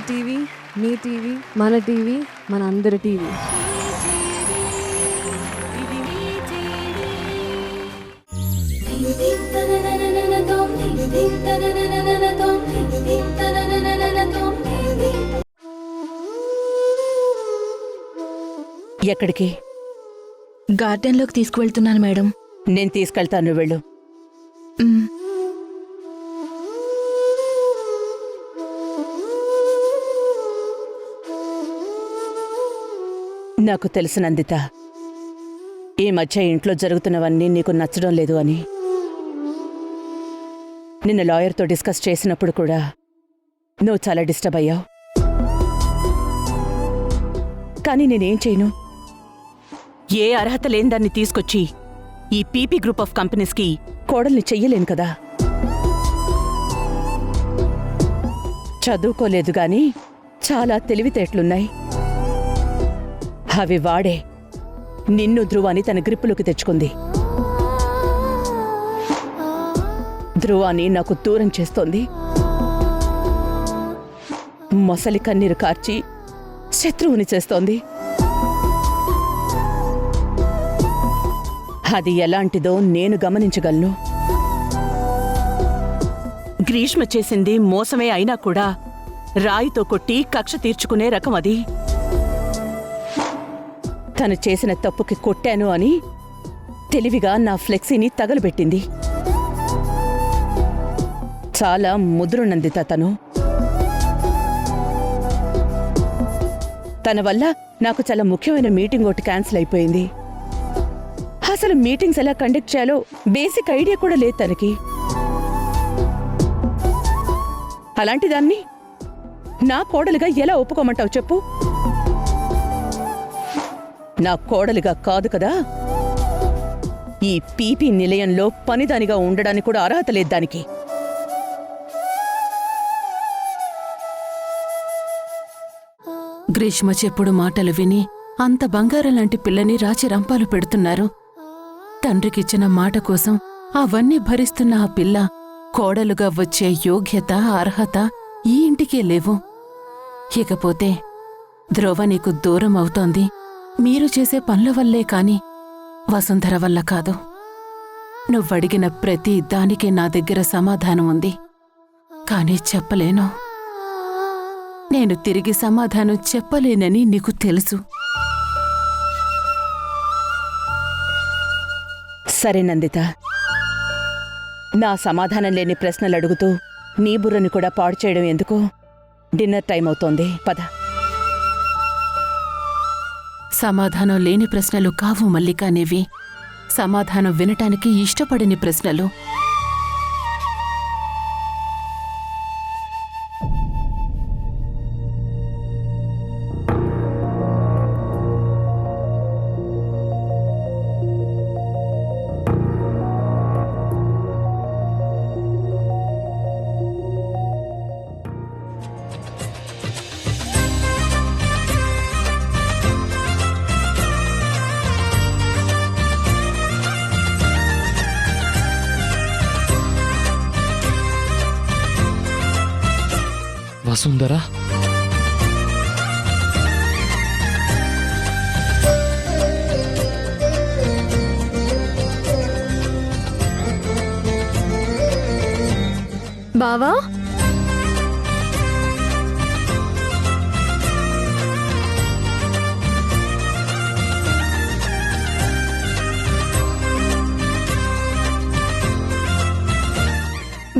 TV, మీ TV, మన TV, మన అందరి టీవీ. ఎక్కడికి? గార్డెన్లోకి తీసుకువెళ్తున్నాను మేడం. నేను తీసుకెళ్తాను, వెళ్ళు. మ్, నాకు తెలుసు నందిత, ఈ మధ్య ఇంట్లో జరుగుతున్నవన్నీ నీకు నచ్చడం లేదు అని. నిన్న లాయర్తో డిస్కస్ చేసినప్పుడు కూడా నువ్వు చాలా డిస్టర్బ్ అయ్యావు. కానీ నేనేం చేయను? ఏ అర్హత లేని దాన్ని తీసుకొచ్చి ఈ పీపీ గ్రూప్ ఆఫ్ కంపెనీస్కి కోడల్ని చెయ్యలేను కదా. చదువుకోలేదు గాని చాలా తెలివితేటలున్నాయి. అవి వాడే నిన్ను ధ్రువాని తన గ్రిప్పులోకి తెచ్చుకుంది. ధ్రువాని నాకు దూరం చేస్తోంది. మొసలి కన్నీరు కార్చి శత్రువుని చేస్తోంది. అది ఎలాంటిదో నేను గమనించగలను. గ్రీష్మ చేసింది మోసమే అయినా కూడా రాయితో కొట్టి కక్ష తీర్చుకునే రకం అది. తను చేసిన తప్పుకి కొట్టాను అని తెలివిగా నా ఫ్లెక్సీని తగలబెట్టింది. చాలా ముద్రునందిత తను. తన వల్ల నాకు చాలా ముఖ్యమైన మీటింగ్ ఒకటి క్యాన్సిల్ అయిపోయింది. అసలు మీటింగ్స్ ఎలా కండక్ట్ చేయాలో బేసిక్ ఐడియా కూడా లేదు తనకి. అలాంటి దాన్ని నా కోడలుగా ఎలా ఒప్పుకోమంటావు చెప్పు? నా కోడలుగా కాదు కదా, ఈ పీపీ నిలయంలో పనిదానిగా ఉండడానికి కూడా అర్హత లేదు దానికి. గ్రీష్మ చెప్పుడు మాటలు విని అంత బంగారం లాంటి పిల్లని రాచి రంపాలు పెడుతున్నారు. తండ్రికిచ్చిన మాట కోసం అవన్నీ భరిస్తున్న ఆ పిల్ల కోడలుగా వచ్చే యోగ్యత, అర్హత ఈ ఇంటికే లేవు. ఇకపోతే ధ్రువ నీకు దూరం అవుతోంది మీరు చేసే పనుల వల్లే కాని వసుంధర వల్ల కాదు. నువ్వడిగిన ప్రతి దానికి నా దగ్గర సమాధానం ఉంది, కానీ చెప్పలేను. నేను తిరిగి సమాధానం చెప్పలేనని నీకు తెలుసు. సరే నందిత, నా సమాధానం లేని ప్రశ్నలు అడుగుతూ నీ బుర్రని కూడా పాడు చేయడం ఎందుకు? డిన్నర్ టైం అవుతోంది, పద. సమాధానం లేని ప్రశ్నలు కావు మల్లికానేవి, సమాధానం వినటానికి ఇష్టపడని ప్రశ్నలు. వసుంధర, బావా,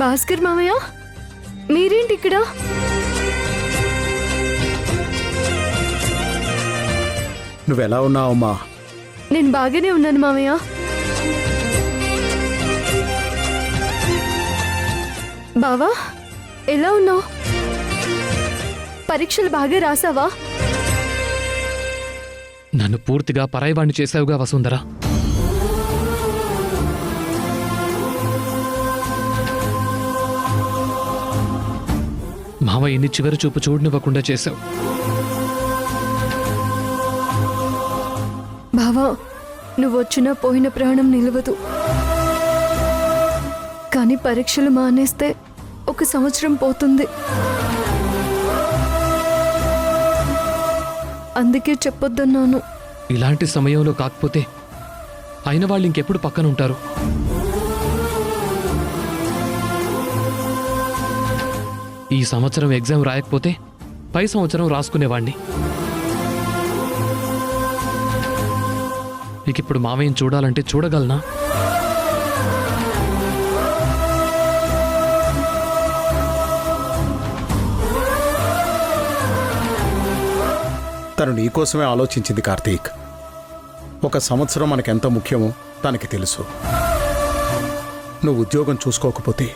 భాస్కర్ మామయ్య, మీరేంటి ఇక్కడ? నువ్వెలా ఉన్నావమ్మా? నేను బాగానే ఉన్నాను మామయ్య. బావా, ఎలా ఉన్నావు? పరీక్షలు బాగా రాసావా? నన్ను పూర్తిగా పరాయివాణ్ణి చేశావుగా వసుంధర. మావయ్యని చివరి చూపు చూడనివ్వకుండా చేశావు. బావా, నువ్వొచ్చినా పోయిన ప్రాణం నిలవదు. కానీ పరీక్షలు మానేస్తే 1 సంవత్సరం పోతుంది. అందుకే చెప్పొద్దన్నాను. ఇలాంటి సమయంలో కాకపోతే అయిన వాళ్ళు ఇంకెప్పుడు పక్కన ఉంటారు? ఈ సంవత్సరం ఎగ్జామ్ రాయకపోతే పై సంవత్సరం రాసుకునేవాణ్ణి. ఇక ఇప్పుడు మావయ్యని చూడాలంటే చూడగలనా? తను నీకోసమే ఆలోచించింది కార్తీక్. ఒక సంవత్సరం మనకెంత ముఖ్యమో తనకి తెలుసు. నువ్వు ఉద్యోగం చూసుకోకపోతే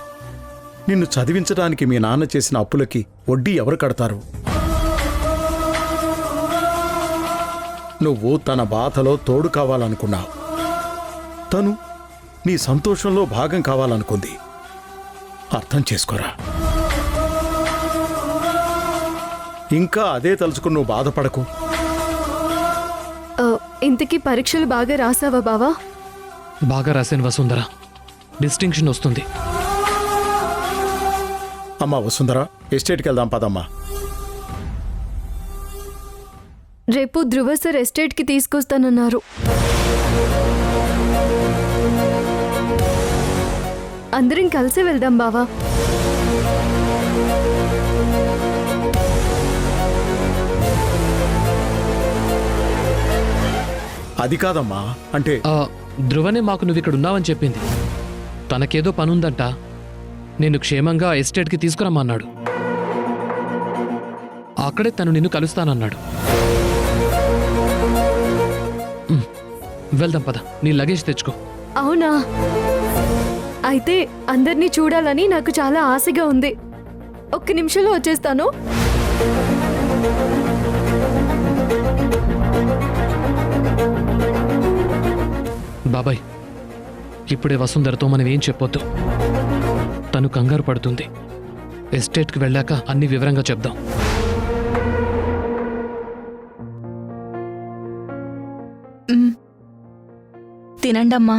నిన్ను చదివించడానికి మీ నాన్న చేసిన అప్పులకి వడ్డీ ఎవరు కడతారు? నువ్వు తన బాధలో తోడు కావాలనుకున్నావు. తను నీ సంతోషంలో భాగం కావాలనుకుంది. అర్థం చేసుకోరా. ఇంకా అదే తలుచుకుని నువ్వు బాధపడకు. ఇంతకీ పరీక్షలు బాగా రాసావా బావా? బాగా రాశాను వసుంధర. డిస్టింక్షన్ వస్తుంది. అమ్మా వసుంధర, ఎస్టేట్కి వెళ్దాం పదమ్మా. రేపు ధ్రువ సార్ ఎస్టేట్కి తీసుకొస్తానన్నారు. అందరం కలిసి వెళ్దాం బావా. అది కాదమ్మా, అంటే ధ్రువనే మాకు నువ్వు ఇక్కడ ఉన్నావని చెప్పింది. తనకేదో పనుందంట. నేను క్షేమంగా ఎస్టేట్కి తీసుకురమ్మన్నాడు. అక్కడే తను నిన్ను కలుస్తానన్నాడు. వెళ్దాం పద. నీ లగేజ్ తెచ్చుకో. అవునా? అయితే అందరినీ చూడాలని నాకు చాలా ఆశగా ఉంది. ఒక్క నిమిషంలో వచ్చేస్తాను. బాబాయ్, ఇప్పుడే వసుంధరతో మనం ఏం చెప్పొద్దు. తను కంగారు పడుతుంది. ఎస్టేట్కి వెళ్ళాక అన్ని వివరంగా చెప్దాం. తినండమ్మా.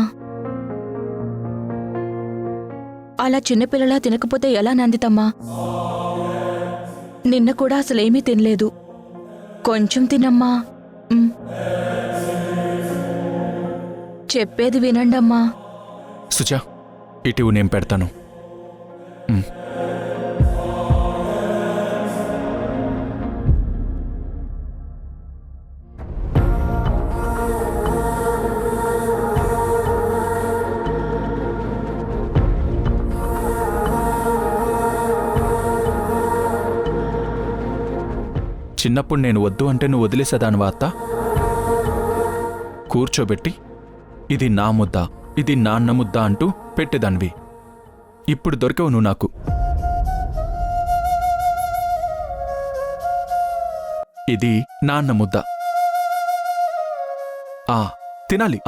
అలా చిన్నపిల్లలా తినకపోతే ఎలా నందితమ్మా? నిన్న కూడా అసలేమీ తినలేదు. కొంచెం తినమ్మా. చెప్పేది వినండమ్మా. సుజా, ఇటీవు నేను పెడతాను. చిన్నప్పుడు నేను వద్దు అంటే నువ్వు వదిలేసేదానివా అత్త? కూర్చోబెట్టి ఇది నా ముద్ద, ఇది నాన్న ముద్ద అంటూ పెట్టేదానివి. ఇప్పుడు దొరికావు నువ్వు నాకు. ఇది నాన్న ముద్ద. తినాలి.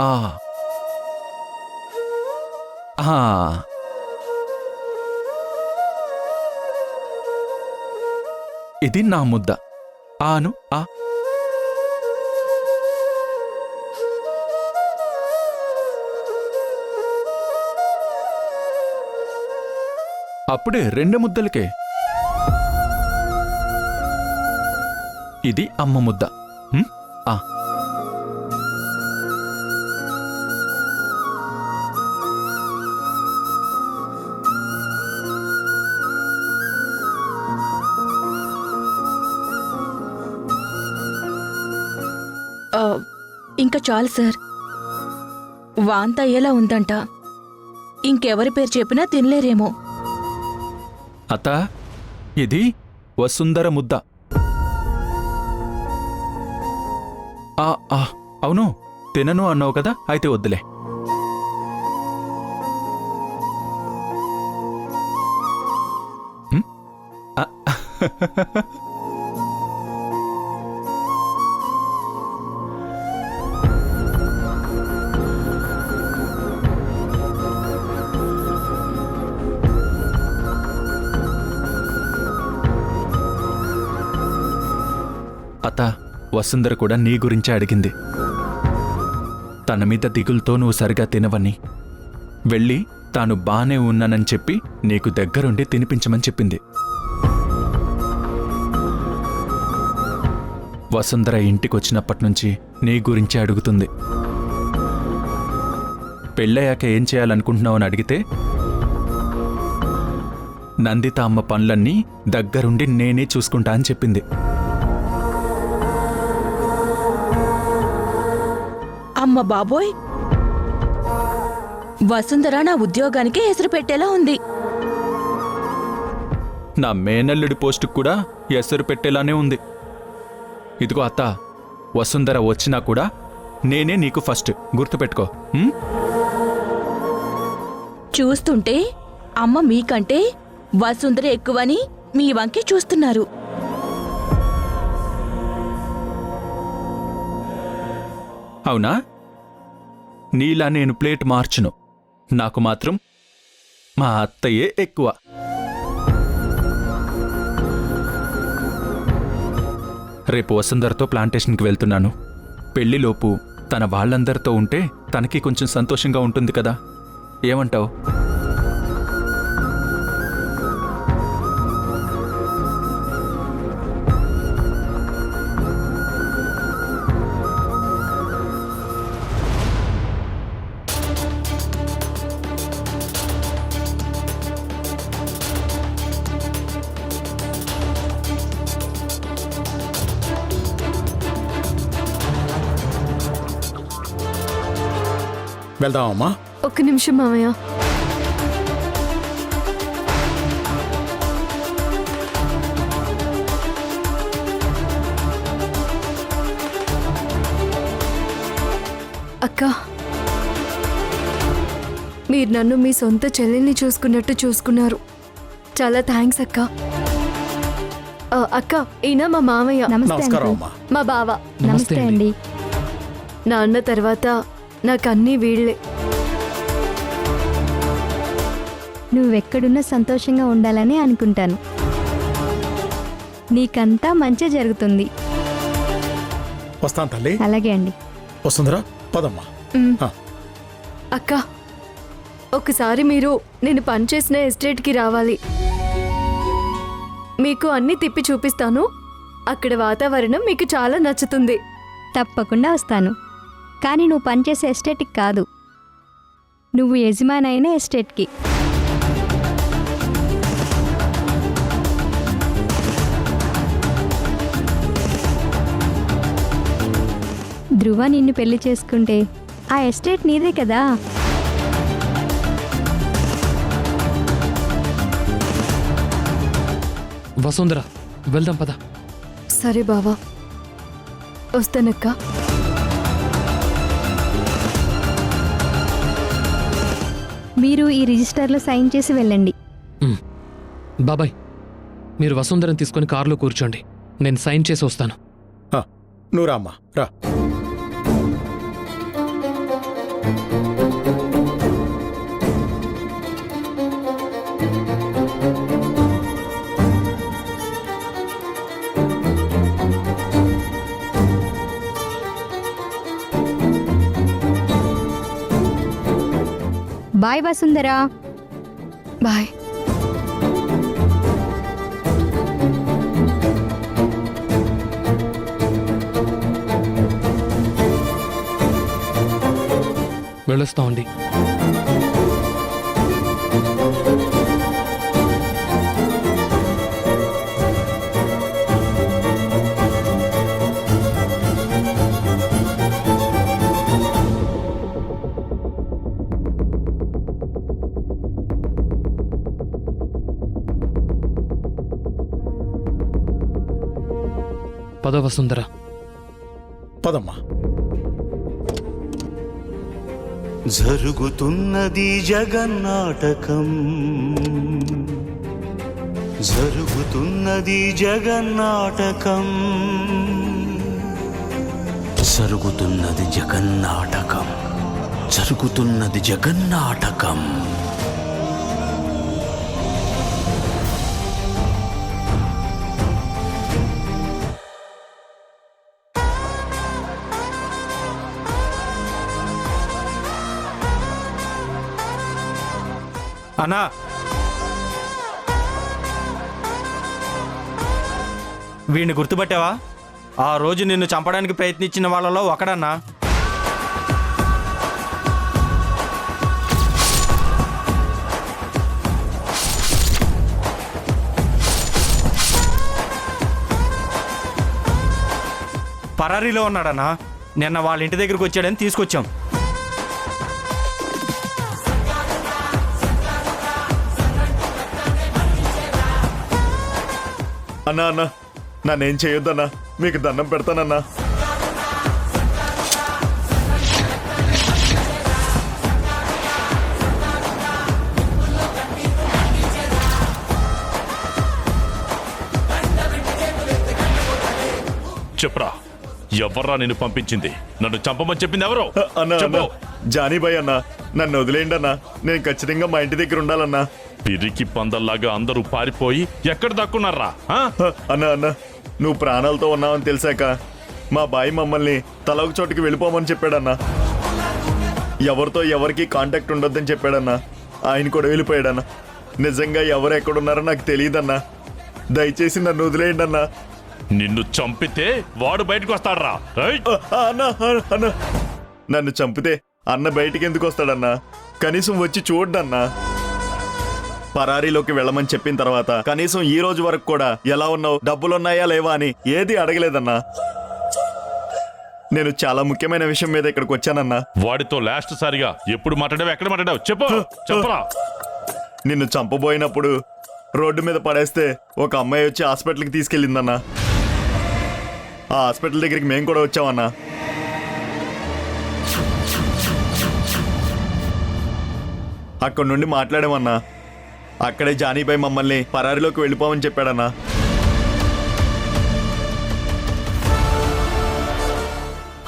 ఇది నా ముద్ద. ఆను అప్పుడే 2 ముద్దలకే. ఇది అమ్మ ముద్ద. ఇంకా చాలు సార్. వాంత అయ్యేలా ఉందంట. ఇంకెవరి పేరు చెప్పినా తినలేరేమో. అత్త, ఇది వసుంధర ముద్ద. అవును, తినను అన్నావు కదా, అయితే వద్దులే. అత్త, వసుంధర కూడా నీ గురించే అడిగింది. తన మీద దిగులుతో నువ్వు సరిగా తినవని, వెళ్ళి తాను బానే ఉన్నానని చెప్పి నీకు దగ్గరుండి తినిపించమని చెప్పింది. వసుంధర ఇంటికొచ్చినప్పటి నుంచి నీ గురించి అడుగుతుంది. పెళ్ళయ్యాక ఏం చేయాలనుకుంటున్నావు అని అడిగితే నందిత అమ్మ పనులన్నీ దగ్గరుండి నేనే చూసుకుంటా అని చెప్పింది. అమ్మ బాబోయ్, వసుంధర నా ఉద్యోగానికి ఎసరు పెట్టేలా ఉంది. నా మేనల్లుడి పోస్టుకు కూడా ఎసరు పెట్టేలానే ఉంది. ఇదిగో అత్త, వసుంధర వచ్చినా కూడా నేనే నీకు ఫస్ట్, గుర్తుపెట్టుకో. చూస్తుంటే అమ్మ మీకంటే వసుంధర ఎక్కువని మీ వంకే చూస్తున్నారు. అవునా? నీలా నేను ప్లేట్ మార్చును. నాకు మాత్రం మా అత్తయ్యే ఎక్కువ. రేపు వసుంధరతో ప్లాంటేషన్కి వెళ్తున్నాను. పెళ్లిలోపు తన వాళ్ళందరితో ఉంటే తనకి కొంచెం సంతోషంగా ఉంటుంది కదా, ఏమంటావు? వెళ్దామమ్మా. ఒక్క నిమిషం మామయ్య. అక్క, మీరు నన్ను మీ సొంత చెల్లెల్ని చూసుకున్నట్టు చూసుకున్నారు. చాలా థ్యాంక్స్ అక్క. అక్క, ఈయన మా మామయ్య. నమస్కారం అమ్మా. మా బావ. నమస్తే అండి. నాన్న తర్వాత నాకన్నీ వీళ్ళే. నువ్వెక్కడున్నా సంతోషంగా ఉండాలని అనుకుంటాను. నీకంతా మంచి జరుగుతుంది. వస్తాను తల్లి. అలాగే అండి. వసుంధరా, పదమ్మా. అక్క, ఒకసారి మీరు నేను పనిచేసిన ఎస్టేట్కి రావాలి. మీకు అన్నీ తిప్పి చూపిస్తాను. అక్కడ వాతావరణం మీకు చాలా నచ్చుతుంది. తప్పకుండా వస్తాను. కానీ నువ్వు పనిచేసే ఎస్టేట్కి కాదు, నువ్వు యజమానైన ఎస్టేట్కి. ధ్రువ నిన్ను పెళ్లి చేసుకుంటే ఆ ఎస్టేట్ నీదే కదా. వసుంధర, వెళ్దాం పద. సరే బావా, వస్తానక్క. మీరు ఈ రిజిస్టర్లో సైన్ చేసి వెళ్ళండి. బాబాయ్, మీరు వసుంధరని తీసుకొని కారులో కూర్చోండి. నేను సైన్ చేసి వస్తాను. నువ్వు రామ్మా, రా. బాయ్ వసుంధరా. బాయ్. వెళ్ళొస్తామండి. పద వసుంధర. పదమ్మా. జరుగుతున్నది జగన్నాటకం, జరుగుతున్నది జగన్నాటకం, జరుగుతున్నది జగన్నాటకం, జరుగుతున్నది జగన్నాటకం. అన్నా, వీణ్ణి గుర్తుపట్టావా? ఆ రోజు నిన్ను చంపడానికి ప్రయత్నించిన వాళ్ళలో ఒకడన్నా. పరారీలో ఉన్నాడన్నా. నిన్న వాళ్ళ ఇంటి దగ్గరికి వచ్చాడని తీసుకొచ్చాం. అన్నా అన్నా నన్నేం చేయొద్దన్నా, మీకు దండం పెడతానన్నా. చెప్పురా, ఎవర్రా నిన్ను పంపించింది? నన్ను చంపమని చెప్పింది ఎవరు? అన్నా చెప్పు. జానీబాయ్ అన్నా, నన్ను వదిలేయండి అన్నా. నేను ఖచ్చితంగా మా ఇంటి దగ్గర ఉండాలన్నా. పిరికి పందల్లాగా అందరూ పారిపోయి ఎక్కడ దక్కున్నారా? అన్నా అన్నా, నువ్వు ప్రాణాలతో ఉన్నావని తెలిసాక మా బాయ్ మమ్మల్ని తల ఒక చోటుకి వెళ్ళిపోమని చెప్పాడన్నా. ఎవరితో ఎవరికి కాంటాక్ట్ ఉండొద్దని చెప్పాడన్నా. ఆయన కూడా వెళ్ళిపోయాడన్నా. నిజంగా ఎవరు ఎక్కడున్నారో నాకు తెలియదన్నా. దయచేసి నన్ను వదిలేయండి అన్నా. నిన్ను చంపితే వాడు బయటకు వస్తాడ్రా. అన్నా అన్నా, నన్ను చంపితే అన్న బయటికి ఎందుకు వస్తాడన్నా? కనీసం వచ్చి చూడన్నా. పరారీలోకి వెళ్ళమని చెప్పిన తర్వాత కనీసం ఈ రోజు వరకు కూడా ఎలా ఉన్నావు, డబ్బులున్నాయా లేవా అని ఏది అడగలేదన్నా. నేను చాలా ముఖ్యమైన విషయం మీద ఇక్కడికి వచ్చానన్నా. వాడితో లాస్ట్ సారిగా ఎప్పుడు మాట్లాడావు? ఎక్కడ మాట్లాడావు? చెప్పు, చెప్పరా. నిన్ను చంపబోయినప్పుడు రోడ్డు మీద పడేస్తే ఒక అమ్మాయి వచ్చి హాస్పిటల్కి తీసుకెళ్ళిందన్నా. ఆ హాస్పిటల్ దగ్గరికి మేము కూడా వచ్చామన్నా. అక్కడి నుండి మాట్లాడామన్నా. అక్కడే జానీబాయ్ మమ్మల్ని పరారీలోకి వెళ్ళిపోమని చెప్పాడన్నా.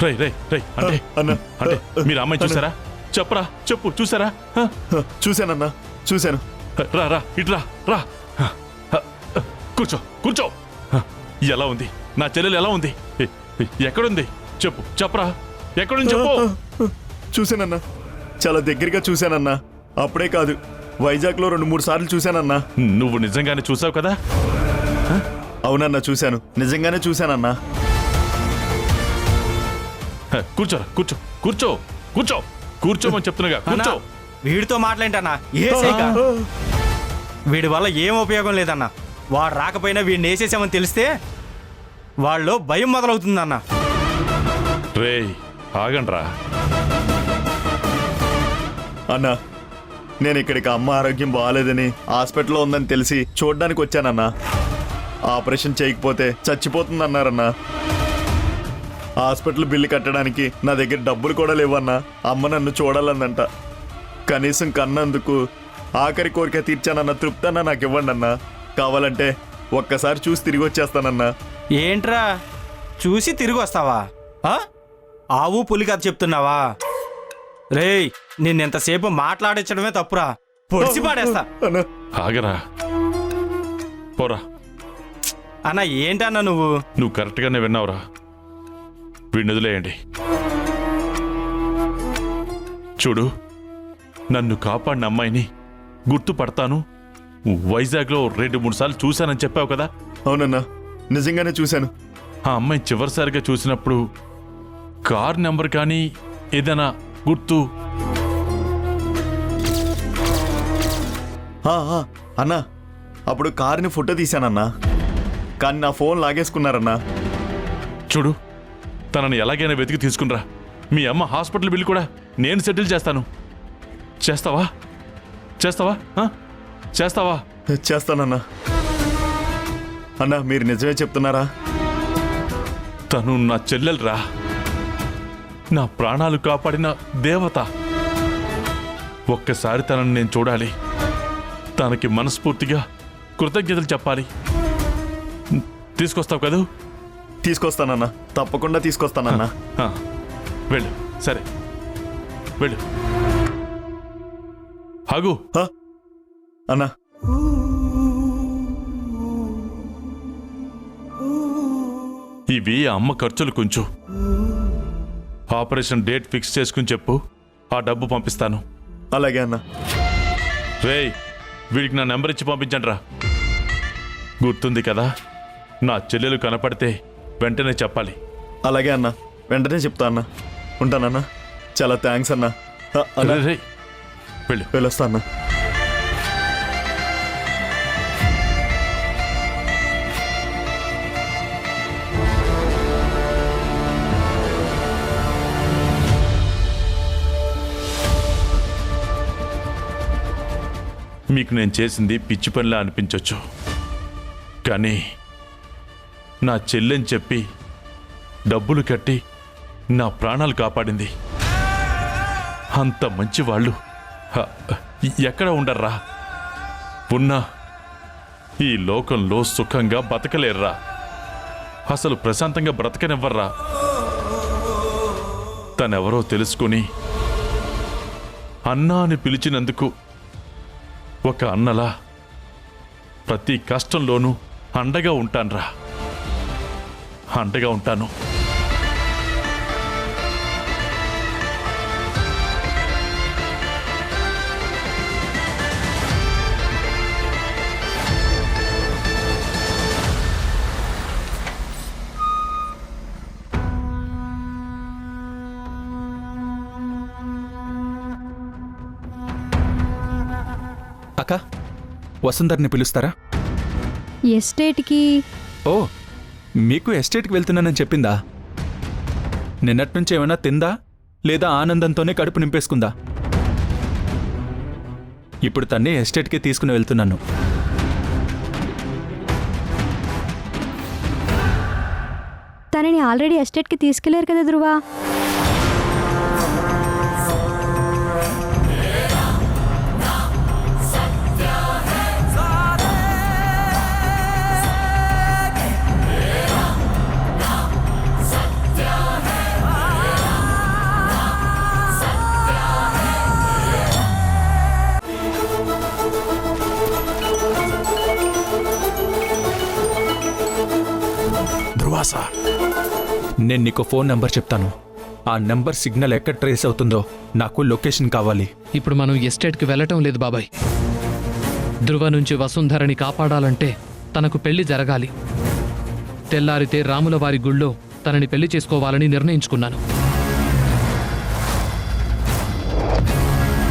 రై రై రై అంటే అన్నా అంటే మీరు అమ్మాయి చూసారా? చెప్పరా, చెప్పు, చూసారా? చూశానన్నా, చూశాను. రా రా, ఇటు రా, రా. కూర్చో, కూర్చో. ఎలా ఉంది నా చెల్లెలు? ఎలా ఉంది? ఎక్కడుంది? చెప్పు, చెప్పరా, ఎక్కడుంది చెప్పు. చూశానన్నా, చాలా దగ్గరగా చూశానన్నా. అప్పుడే కాదు, వైజాగ్లో 2-3 సార్లు చూశానన్నా. నువ్వు నిజంగానే చూసావు కదా? అవునన్నా, చూశాను. నిజంగానే చూశానన్నా. కూర్చోరా, కూర్చో, కూర్చో, కూర్చో, కూర్చోమని చెప్తున్నాగా, కూర్చో. వీడితో మాట్లాడేంటన్నా? ఏసేక వీడి వల్ల ఏం ఉపయోగం లేదన్నా. వాడు రాకపోయినా వీడిని వేసేసామని తెలిస్తే వాళ్ళు భయం మొదలవుతుందన్నా. రేయ్, ఆగండ్రా. అన్నా, నేను ఇక్కడికి అమ్మ ఆరోగ్యం బాగాలేదని హాస్పిటల్లో ఉందని తెలిసి చూడ్డానికి వచ్చానన్నా. ఆపరేషన్ చేయకపోతే చచ్చిపోతుందన్నారన్నా. హాస్పిటల్ బిల్లు కట్టడానికి నా దగ్గర డబ్బులు కూడా లేవన్నా. అమ్మ నన్ను చూడాలందంట. కనీసం కన్నందుకు ఆఖరి కోరిక తీర్చానన్న తృప్తన్నా నాకు ఇవ్వండి అన్నా. కావాలంటే ఒక్కసారి చూసి తిరిగి వచ్చేస్తానన్నా. ఏంట్రా చూసి తిరిగి వస్తావా? ఆవు పులి కథ చెప్తున్నావా? రేయ్, నిన్నెంతసేపు మాట్లాడించడమే తప్పురా. పొడిచి పాడేస్తా. ఆగరా, పోరా. అన్నా ఏంటన్నా నువ్వు కరెక్ట్గానే విన్నావురా. వీడిని వదిలేయండి. చూడు, నన్ను కాపాడిన అమ్మాయిని గుర్తుపడతాను, వైజాగ్లో 2-3 సార్లు చూశానని చెప్పావు కదా? అవునన్నా, నిజంగానే చూశాను. ఆ అమ్మాయి చివరిసారిగా చూసినప్పుడు కార్ నెంబర్ కానీ ఏదైనా గుర్తు? అన్నా, అప్పుడు కారుని ఫోటో తీశానన్నా. కానీ నా ఫోన్ లాగేసుకున్నారన్నా. చూడు, తనని ఎలాగైనా వెతికి తీసుకునిరా. మీ అమ్మ హాస్పిటల్ బిల్ కూడా నేను సెటిల్ చేస్తాను. చేస్తావా? చేస్తావా? చేస్తావా? చేస్తానన్నా. అన్నా, మీరు నిజమే చెప్తున్నారా? తను నా చెల్లెలరా, నా ప్రాణాలు కాపాడిన దేవత. ఒక్కసారి తనని నేను చూడాలి. తనకి మనస్ఫూర్తిగా కృతజ్ఞతలు చెప్పాలి. తీసుకొస్తావు కదూ? తీసుకొస్తానన్నా, తప్పకుండా తీసుకొస్తానన్నా. వెళ్ళు. సరే, వెళ్ళు. ఆగు అన్నా. ఇవి అమ్మ ఖర్చులు కొంచెం. ఆపరేషన్ డేట్ ఫిక్స్ చేసుకుని చెప్పు, ఆ డబ్బు పంపిస్తాను. అలాగే అన్నా. రేయ్, వీడికి నా నెంబర్ ఇచ్చి పంపించండి రా. గుర్తుంది కదా, నా చెల్లెలు కనపడితే వెంటనే చెప్పాలి. అలాగే అన్న, వెంటనే చెప్తా అన్న. ఉంటానన్నా. చాలా థ్యాంక్స్ అన్న. అన్న, రేయ్, వెళ్ళు. వెళ్ళొస్తా అన్న. మీకు నేను చేసింది పిచ్చి పనిలా అనిపించవచ్చు, కానీ నా చెల్లెని చెప్పి డబ్బులు కట్టి నా ప్రాణాలు కాపాడింది. అంత మంచి వాళ్ళు ఎక్కడ ఉండర్రా? ఉన్నా ఈ లోకంలో సుఖంగా బతకలేర్రా. అసలు ప్రశాంతంగా బ్రతకనివ్వర్రా. తనెవరో తెలుసుకుని అన్నా అని పిలిచినందుకు ఒక అన్నలా ప్రతి కష్టంలోనూ అండగా ఉంటానురా. అండగా ఉంటాను. అక్క, వసుంధర్ని పిలుస్తారా? ఎస్టేట్కి ఓ, మీకు ఎస్టేట్కి వెళ్తున్నానని చెప్పిందా? నిన్నటి నుంచి ఏమైనా తిందా లేదా ఆనందంతోనే కడుపు నింపేసుకుందా? ఇప్పుడు తన్ని ఎస్టేట్కి తీసుకుని వెళ్తున్నాను. తనని ఆల్రెడీ ఎస్టేట్కి తీసుకెళ్లారు కదా ధ్రువ. నేను నీకు ఫోన్ నంబర్ చెప్తాను. ఆ నంబర్ సిగ్నల్ ఎక్కడ ట్రేస్ అవుతుందో నాకు లొకేషన్ కావాలి. ఇప్పుడు మనం ఎస్టేట్కి వెళ్ళటం లేదు బాబాయ్. ధ్రువ నుంచి వసుంధరని కాపాడాలంటే తనకు పెళ్లి జరగాలి. తెల్లారితే రాములవారి గుళ్ళో తనని పెళ్లి చేసుకోవాలని నిర్ణయించుకున్నాను.